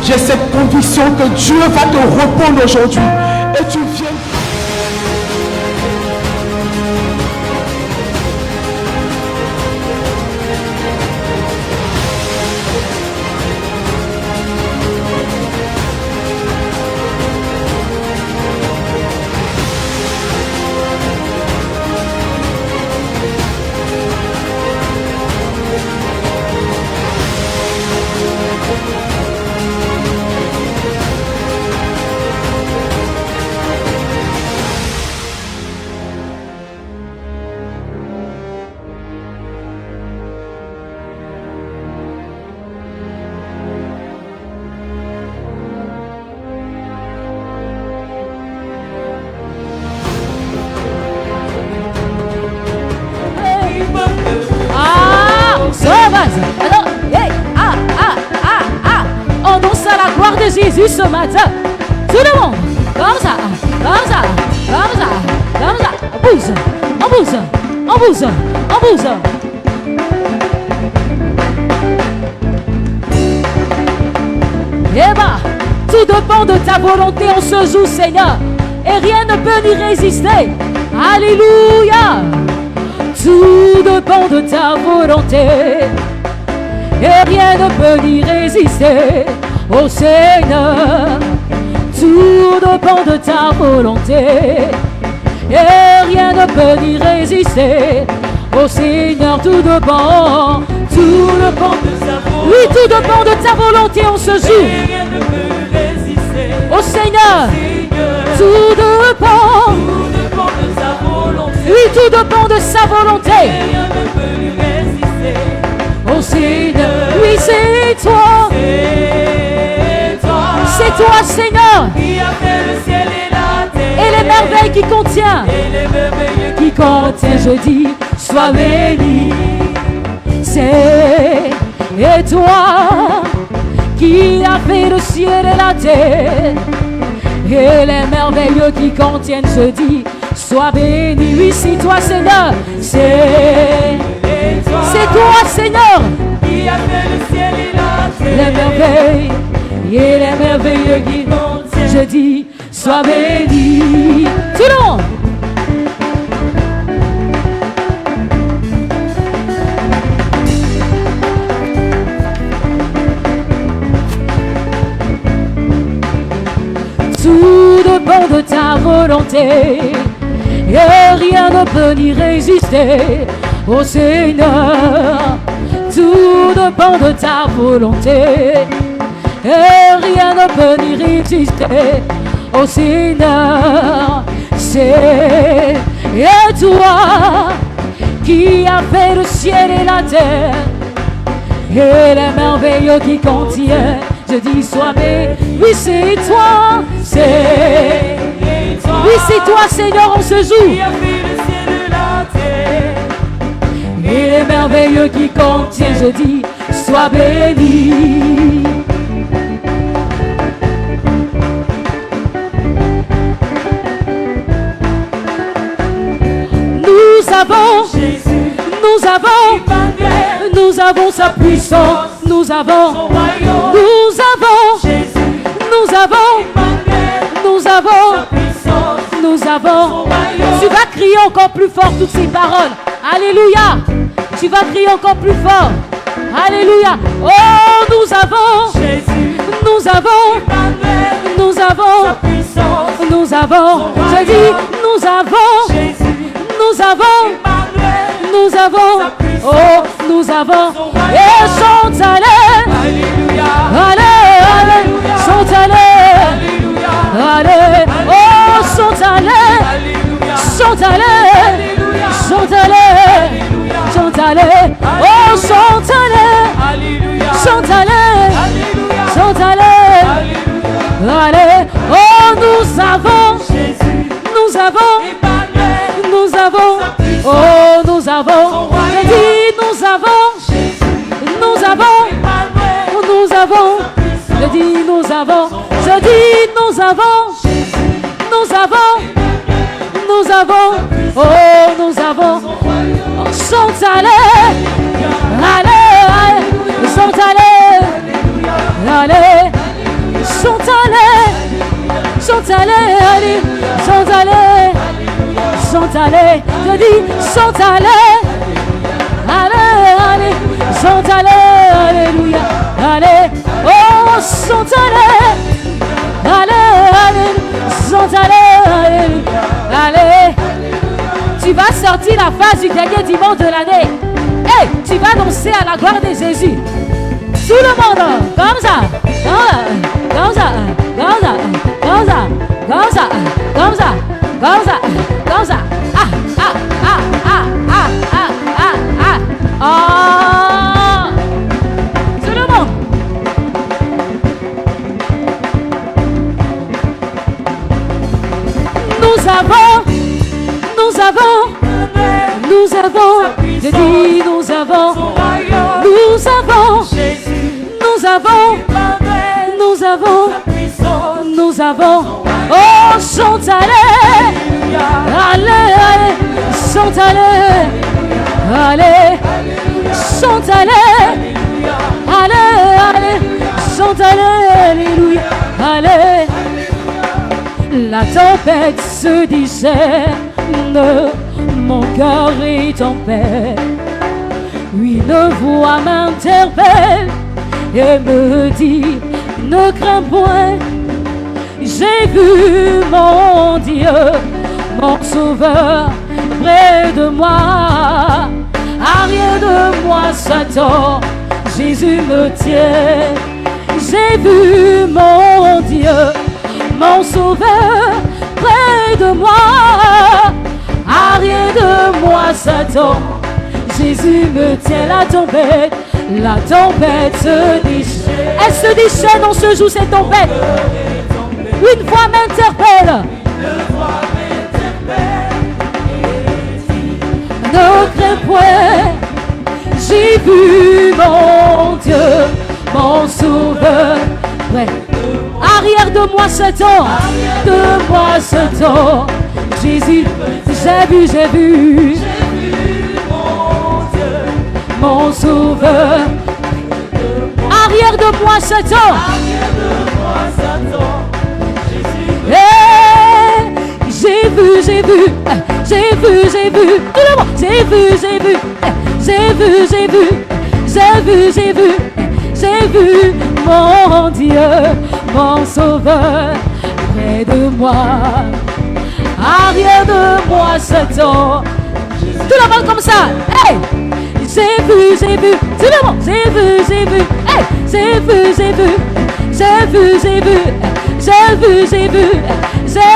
J'ai cette conviction que Dieu va te répondre aujourd'hui. Et tu viens. Jésus ce matin, tout le monde, comme ça, comme ça, comme ça, comme ça, on bouge, on bouge, on bouge, on bouge. Eh ben, tout dépend de ta volonté en ce jour, Seigneur, et rien ne peut n'y résister. Alléluia. Tout dépend de ta volonté, et rien ne peut n'y résister. Oh Seigneur, tout dépend de ta volonté, et rien ne peut y résister. Oh Seigneur, tout dépend de ta volonté. Oui, tout dépend de ta volonté en ce jour. Et rien ne peut résister. Oh Seigneur, tout dépend de sa volonté. Oui, tout dépend de sa volonté. Et rien ne peut lui résister. Oh Seigneur, oui, c'est toi. C'est toi, Seigneur, qui a fait le ciel et la terre, et les merveilles qui contient, je dis, sois béni. C'est toi qui a fait le ciel et la terre, et les merveilles qui contiennent, je dis, sois béni. Oui, c'est toi, Seigneur, c'est toi, Seigneur, qui a fait le ciel et la terre, les merveilles et les merveilles qui contiennent, je dis, sois béni. Tout le monde. Tout dépend de ta volonté, et rien ne peut y résister. Oh Seigneur, tout dépend de ta volonté, et rien ne peut y résister. Oh Seigneur, c'est toi qui as fait le ciel et la terre, et les merveilles qui contiennent, je dis, sois béni. Oui, c'est toi, oui, c'est toi, Seigneur, en ce jour, qui a fait le ciel et la terre, et les merveilles qui contiennent, je dis, sois béni. Nous avons sa puissance, nous avons Tu vas crier encore plus fort toutes ces paroles. Alléluia. Tu vas crier encore plus fort. Alléluia. Oh, nous avons, je dis, oh, nous avons, et chante alléluia, alléluia, chante alléluia, oh, chante alléluia, chante alléluia, chante alléluia, chante alléluia, oh, chante alléluia, chante alléluia, chante alléluia, oh, nous avons, oh, nous avons, je dis, nous avons, je dis, nous avons, oh, nous avons, chante alléluia, chante alléluia, sont allés, allez, sont allés, sont allés, je dis, sont allés, allez, allez, sont allés, alléluia, allez, oh, sont allés, allez, allez, sont allés, alléluia, allez. Tu vas sortir la phase du dernier dimanche de l'année. Hey, tu vas danser à la gloire de Jésus. Tout le monde, comme ça, comme ça, comme ça, comme ça, comme ça, comme ça, comme ça, comme ça. Ah, ah, ah, ah, ah, ah, ah, ah, ah. Tout le monde. Nous avons, je dis nous avons, oh, sont allés, allez, allez, sont allés, allez, sont allés, allez, allez, sont allés, alléluia, allez. La tempête se discerne, mon cœur est en paix. Une voix m'interpelle et me dit, ne crains point. J'ai vu mon Dieu, mon Sauveur, près de moi. Arrière de moi, Satan, Jésus me tient. J'ai vu mon Dieu, mon Sauveur, près de moi. Arrière de moi, Satan, Jésus me tient. La tempête se déchaîne. Elle se déchaîne en ce jour, cette tempête. Une voix m'interpelle. Ne crains point. J'ai vu mon Dieu, mon Sauveur. Ouais. Arrière de moi, Satan. De moi, Satan. Jésus, j'ai vu mon Dieu, mon Sauveur. Arrière de moi, Satan. Hey, j'ai vu, tout le monde, j'ai vu mon Dieu, mon Sauveur, près de moi. Arrière de moi, Satan. Tout le monde comme ça. Hey, j'ai vu, tout le monde, j'ai vu. Hey, j'ai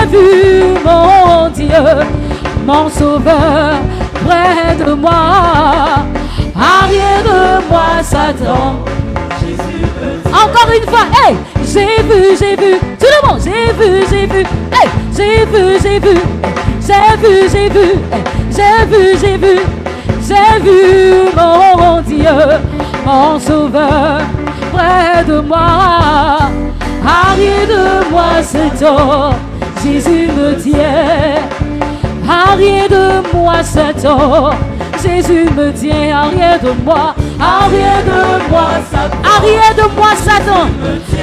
vu mon Dieu, mon Sauveur, près de moi. Arrière de moi, Satan. Encore une fois, hey, j'ai vu, tout le monde, j'ai vu, hey, j'ai vu mon Dieu, mon Sauveur, près de moi. Arrière de moi, Satan, Jésus me tient. Arrière de moi, Satan, Jésus me tient. Arrière de moi, Satan. Arrière de moi, Satan.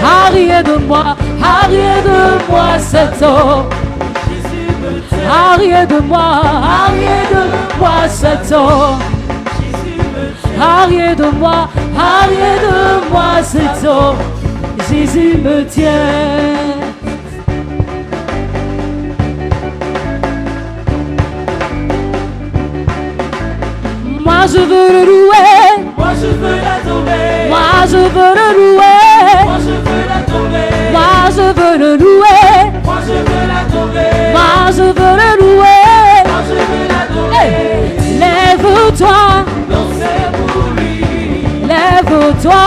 Arrière de moi, Satan. Arrière de moi, Satan. Arrière de moi, Satan. Jésus me tient. Moi je veux le louer. Moi je veux l'adorer. Moi je veux le louer. Moi je veux l'adorer. Moi je veux le louer. Moi je veux l'adorer. Moi je veux le louer. Moi je veux l'adorer. Hey, lève-toi. Dansez pour lui. Lève-toi.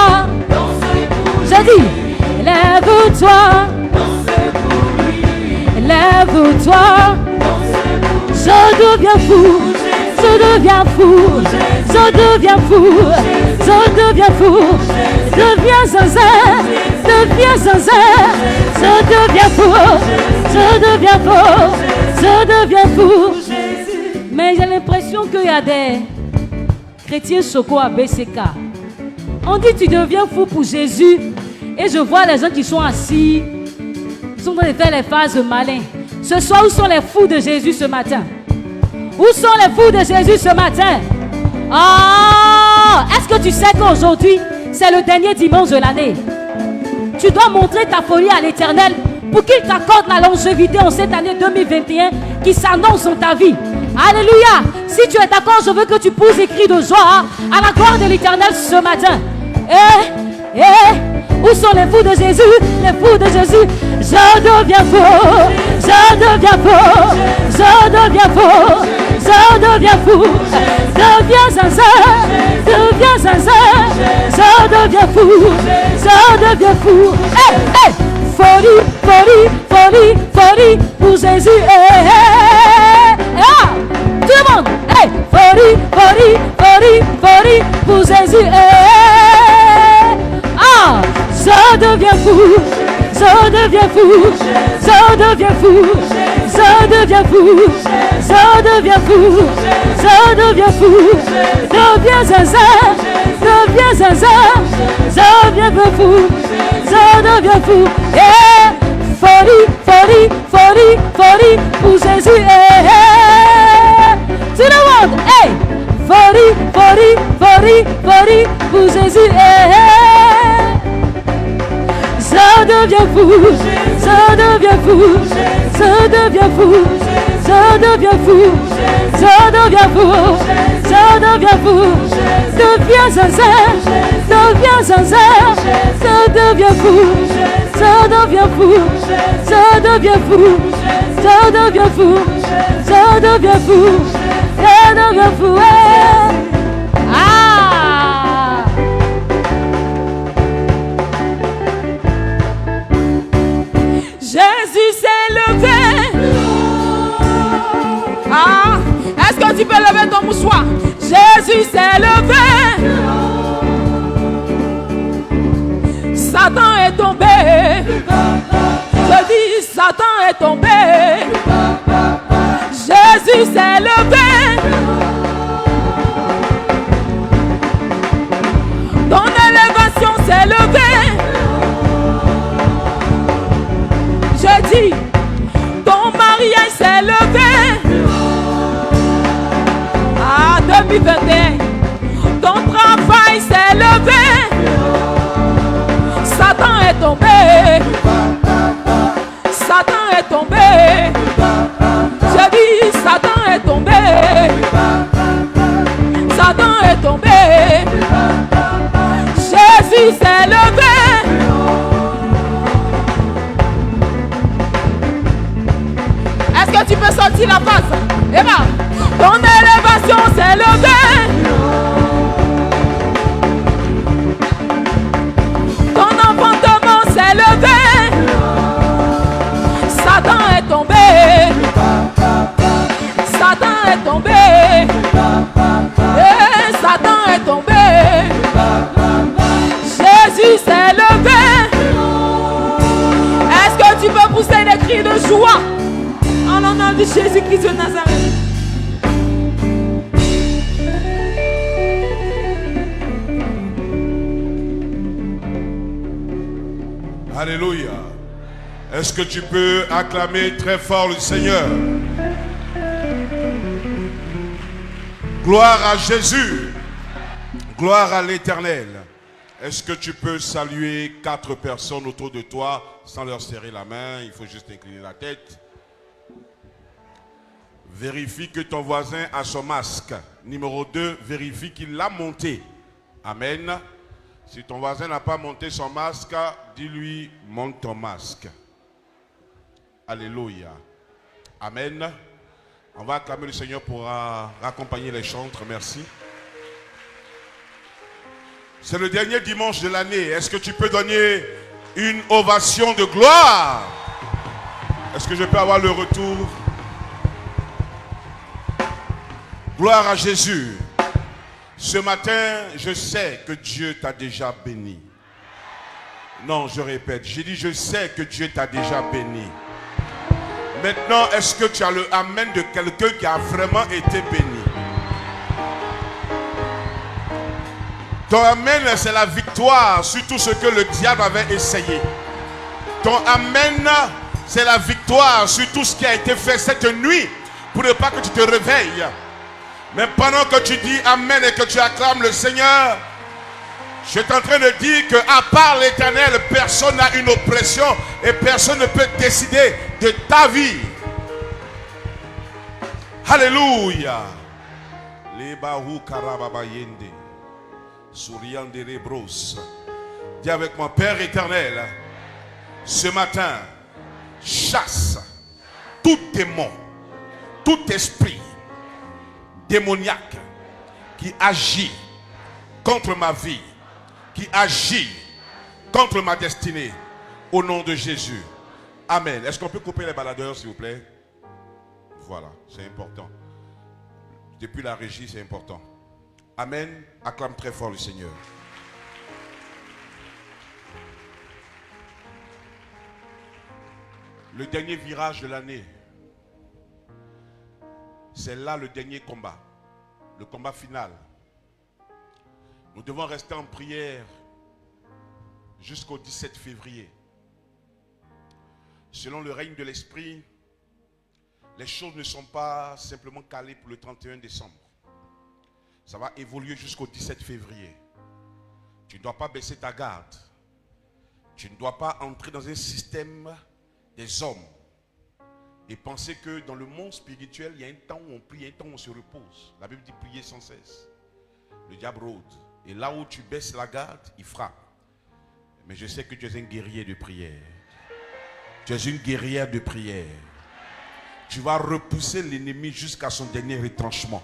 Dansez pour lui. J'ai dit, lève-toi. Dansez pour lui. Lève-toi. Dansez pour lui. Je deviens fou. Je deviens fou, je deviens fou, je deviens fou, deviens sincère, deviens sincère, je deviens fou, je deviens fou, je deviens fou. Mais j'ai l'impression qu'il y a des chrétiens Soko à BCK. On dit tu deviens fou pour Jésus et je vois les gens qui sont assis sont en train de faire les phases malins. Ce soir, où sont les fous de Jésus ce matin? Où sont les fous de Jésus ce matin? Ah, est-ce que tu sais qu'aujourd'hui, c'est le dernier dimanche de l'année? Tu dois montrer ta folie à l'Éternel pour qu'il t'accorde la longévité en cette année 2021 qui s'annonce dans ta vie. Alléluia. Si tu es d'accord, je veux que tu pousses des cris de joie à la gloire de l'Éternel ce matin. Où sont les fous de Jésus? Les fous de Jésus. Je deviens fou, je deviens fou, je deviens fou, je deviens fou, deviens sincère, deviens sincère, je deviens fou, je deviens fou. Folie, folie, folie, folie pour Jésus. Tout le monde. Folie, folie, folie, folie pour Jésus. Je deviens fou, je deviens fou, je deviens fou, je deviens fou, je deviens fou, je deviens fou, deviens sincère, deviens sincère, je deviens fou, je deviens fou. Folie, folie, folie, folie pour Jésus. Tout le monde. Folie, folie, folie, folie pour Jésus. Je deviens fou, je deviens fou, je deviens fou, je deviens fou, je deviens fou, je deviens fou, deviens sincère, deviens sincère, je deviens fou, je deviens fou, je deviens fou, je deviens fou, je deviens fou, je deviens fou. Jésus s'est levé. Est-ce que tu peux lever ton mouchoir? Jésus s'est levé. Satan est tombé. Je dis Satan est tombé. Jésus s'est levé. Ton élévation s'est levée. Je dis, ton mariage s'est levé. 2021. Ton travail s'est levé. Satan est tombé. Satan est tombé. Je dis, Satan est tombé. Satan est tombé. Jésus s'est levé. Est-ce que tu peux sortir la face? Eva, ton élévation s'est levée. Ton enfantement s'est levé. Satan est tombé. Satan est tombé. Et Satan est tombé. Jésus s'est levé. Est-ce que tu peux pousser des cris de joie en le nom de Jésus-Christ de Nazareth? Alléluia. Est-ce que tu peux acclamer très fort le Seigneur? Gloire à Jésus. Gloire à l'Éternel. Est-ce que tu peux saluer 4 personnes autour de toi sans leur serrer la main? Il faut juste incliner la tête. Vérifie que ton voisin a son masque. Numéro 2, vérifie qu'il l'a monté. Amen. Si ton voisin n'a pas monté son masque, dis-lui, monte ton masque. Alléluia. Amen. On va acclamer le Seigneur pour accompagner les chantres. Merci. C'est le dernier dimanche de l'année. Est-ce que tu peux donner une ovation de gloire? Est-ce que je peux avoir le retour? Gloire à Jésus. Ce matin, je sais que Dieu t'a déjà béni. Non, je répète, j'ai dit je sais que Dieu t'a déjà béni. Maintenant, est-ce que tu as le amen de quelqu'un qui a vraiment été béni? Ton amen, c'est la victoire sur tout ce que le diable avait essayé. Ton amen, C'est la victoire sur tout ce qui a été fait cette nuit pour ne pas que tu te réveilles. Mais pendant que tu dis Amen et que tu acclames le Seigneur, je suis en train de dire qu'à part l'Éternel, personne n'a une oppression et personne ne peut décider de ta vie. Alléluia. Dis avec moi, Père éternel, ce matin, chasse tout démon, tout esprit démoniaque qui agit contre ma vie, qui agit contre ma destinée, au nom de Jésus. Amen. Est-ce qu'on peut couper les baladeurs, s'il vous plaît? Voilà, c'est important. Depuis la régie, c'est important. Amen. Acclame très fort le Seigneur. Le dernier virage de l'année, c'est là le dernier combat, le combat final. Nous devons rester en prière jusqu'au 17 février. Selon le règne de l'Esprit, les choses ne sont pas simplement calées pour le 31 décembre. Ça va évoluer jusqu'au 17 février. Tu ne dois pas baisser ta garde. Tu ne dois pas entrer dans un système des hommes et penser que dans le monde spirituel, il y a un temps où on prie, un temps où on se repose. La Bible dit prier sans cesse. Le diable rôde. Et là où tu baisses la garde, il frappe. Mais je sais que tu es un guerrier de prière. Tu es une guerrière de prière. Tu vas repousser l'ennemi jusqu'à son dernier retranchement.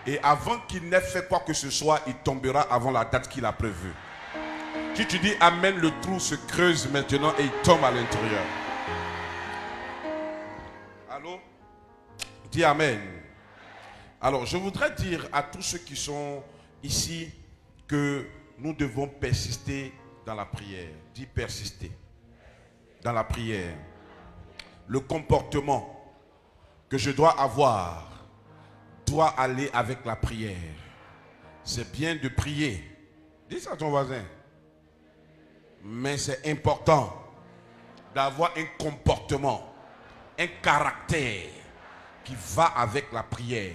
Et avant qu'il n'ait fait quoi que ce soit, il tombera avant la date qu'il a prévue. Si tu dis Amen, le trou se creuse maintenant et il tombe à l'intérieur. Allô? Dis Amen. Alors, je voudrais dire à tous ceux qui sont ici que nous devons persister dans la prière. Dis persister dans la prière. Le comportement que je dois avoir doit aller avec la prière. C'est bien de prier. Dis ça à ton voisin. Mais c'est important d'avoir un comportement, un caractère qui va avec la prière.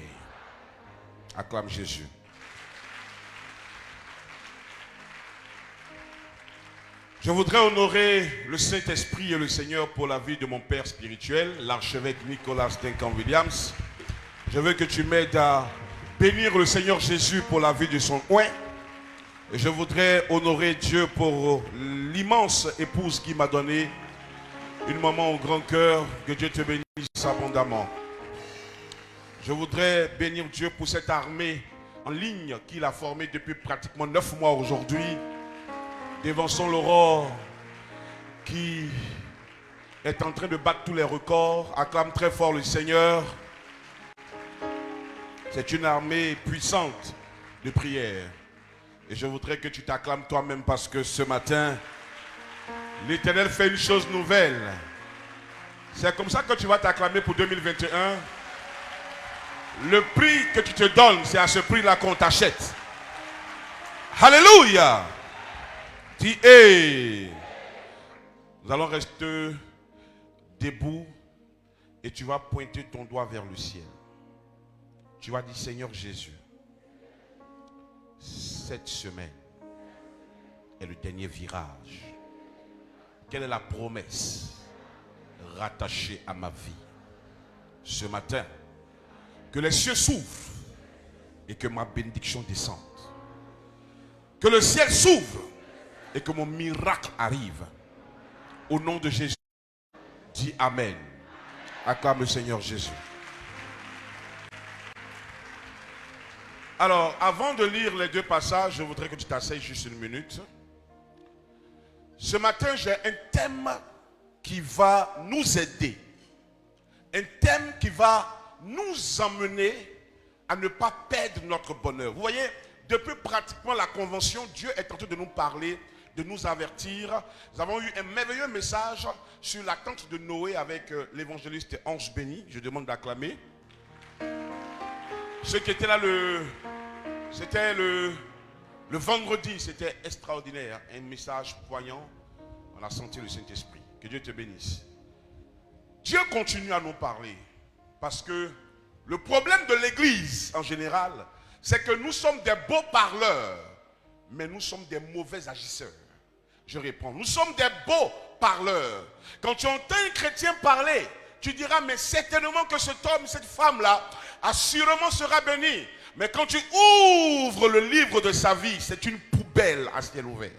Acclame Jésus. Je voudrais honorer le Saint-Esprit et le Seigneur pour la vie de mon père spirituel, l'archevêque Nicolas Duncan Williams. Je veux que tu m'aides à bénir le Seigneur Jésus pour la vie de son oint. Et je voudrais honorer Dieu pour l'immense épouse qu'il m'a donnée, une maman au grand cœur. Que Dieu te bénisse abondamment. Je voudrais bénir Dieu pour cette armée en ligne qu'il a formée depuis pratiquement 9 mois aujourd'hui. Devant son l'aurore qui est en train de battre tous les records. Acclame très fort le Seigneur. C'est une armée puissante de prière. Et je voudrais que tu t'acclames toi-même parce que ce matin, l'Éternel fait une chose nouvelle. C'est comme ça que tu vas t'acclamer pour 2021. Le prix que tu te donnes, c'est à ce prix-là qu'on t'achète. Alléluia! Dis, hey! Nous allons rester debout et tu vas pointer ton doigt vers le ciel. Tu vas dire, Seigneur Jésus, cette semaine est le dernier virage. Quelle est la promesse rattachée à ma vie? Ce matin, que les cieux s'ouvrent et que ma bénédiction descende. Que le ciel s'ouvre et que mon miracle arrive. Au nom de Jésus, dis Amen. Acclame le Seigneur Jésus. Alors, avant de lire les deux passages, je voudrais que tu t'asseyes juste une minute. Ce matin, j'ai un thème qui va nous aider. Un thème qui va nous emmener à ne pas perdre notre bonheur. Vous voyez, depuis pratiquement la convention, Dieu est en train de nous parler, de nous avertir. Nous avons eu un merveilleux message sur l'attente de Noé avec l'évangéliste Ange Béni. Je demande d'acclamer. Ceux qui étaient là c'était le vendredi, c'était extraordinaire. Un message poignant. On a senti le Saint-Esprit. Que Dieu te bénisse. Dieu continue à nous parler. Parce que le problème de l'église en général, c'est que nous sommes des beaux parleurs, mais nous sommes des mauvais agisseurs. Je réponds, nous sommes des beaux parleurs. Quand tu entends un chrétien parler, tu diras, mais certainement que cet homme, cette femme-là, assurément sera béni. Mais quand tu ouvres le livre de sa vie, c'est une poubelle à ciel ouvert.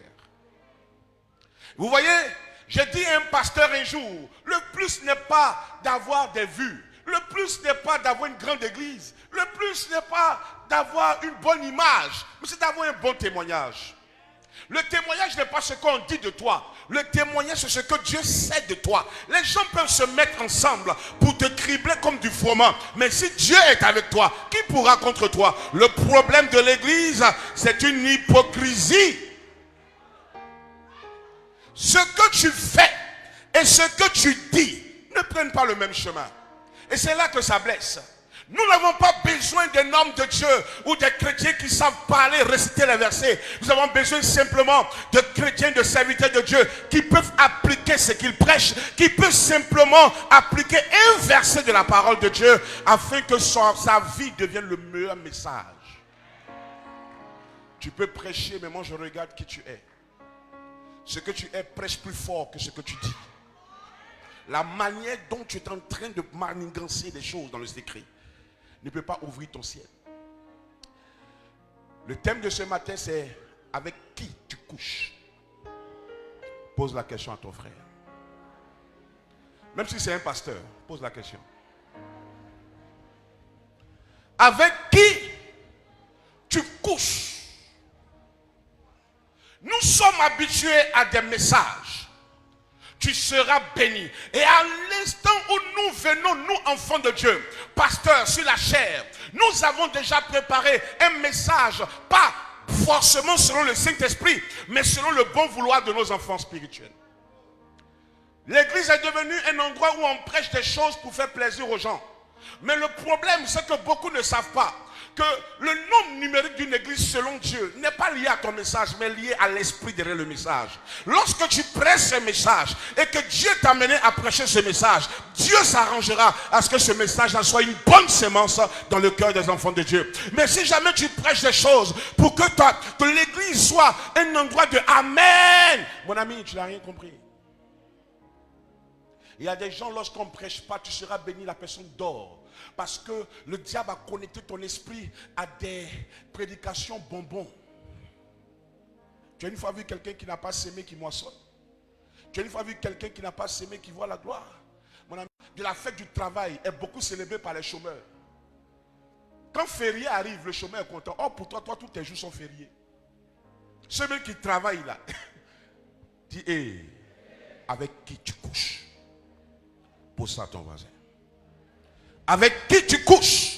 Vous voyez, j'ai dit à un pasteur un jour, le plus n'est pas d'avoir des vues. Le plus n'est pas d'avoir une grande église. Le plus n'est pas d'avoir une bonne image. Mais c'est d'avoir un bon témoignage. Le témoignage n'est pas ce qu'on dit de toi. Le témoignage, c'est ce que Dieu sait de toi. Les gens peuvent se mettre ensemble pour te cribler comme du froment. Mais si Dieu est avec toi, qui pourra contre toi? Le problème de l'église, c'est une hypocrisie. Ce que tu fais et ce que tu dis ne prennent pas le même chemin. Et c'est là que ça blesse. Nous n'avons pas besoin d'un homme de Dieu ou des chrétiens qui savent parler, réciter les versets. Nous avons besoin simplement de chrétiens, de serviteurs de Dieu qui peuvent appliquer ce qu'ils prêchent, qui peuvent simplement appliquer un verset de la parole de Dieu afin que sa vie devienne le meilleur message. Tu peux prêcher, mais moi je regarde qui tu es. Ce que tu es prêche plus fort que ce que tu dis. La manière dont tu es en train de manigancer des choses dans le secret ne peut pas ouvrir ton ciel. Le thème de ce matin, c'est avec qui tu couches. Pose la question à ton frère. Même si c'est un pasteur, pose la question. Avec qui tu couches? Nous sommes habitués à des messages. Tu seras béni. Et à l'instant où nous venons, nous enfants de Dieu, pasteurs sur la chair, nous avons déjà préparé un message, pas forcément selon le Saint-Esprit, mais selon le bon vouloir de nos enfants spirituels. L'église est devenue un endroit où on prêche des choses pour faire plaisir aux gens. Mais le problème, c'est que beaucoup ne savent pas que le nombre numérique d'une église selon Dieu n'est pas lié à ton message, mais lié à l'esprit derrière le message. Lorsque tu prêches ce message et que Dieu t'a amené à prêcher ce message, Dieu s'arrangera à ce que ce message soit une bonne sémence dans le cœur des enfants de Dieu. Mais si jamais tu prêches des choses pour que l'église soit un endroit de Amen, mon ami, tu n'as rien compris. Il y a des gens, lorsqu'on ne prêche pas, tu seras béni, la personne dort. Parce que le diable a connecté ton esprit à des prédications bonbons. Tu as une fois vu quelqu'un qui n'a pas sémé qui moissonne. Tu as une fois vu quelqu'un qui n'a pas sémé qui voit la gloire. Mon ami, de la fête du travail est beaucoup célébrée par les chômeurs. Quand férié arrive, le chômeur est content. Oh, pour toi, tous tes jours sont fériés. Celui qui travaille là, dit, hey, avec qui tu couches? Pose ça à ton voisin. Avec qui tu couches?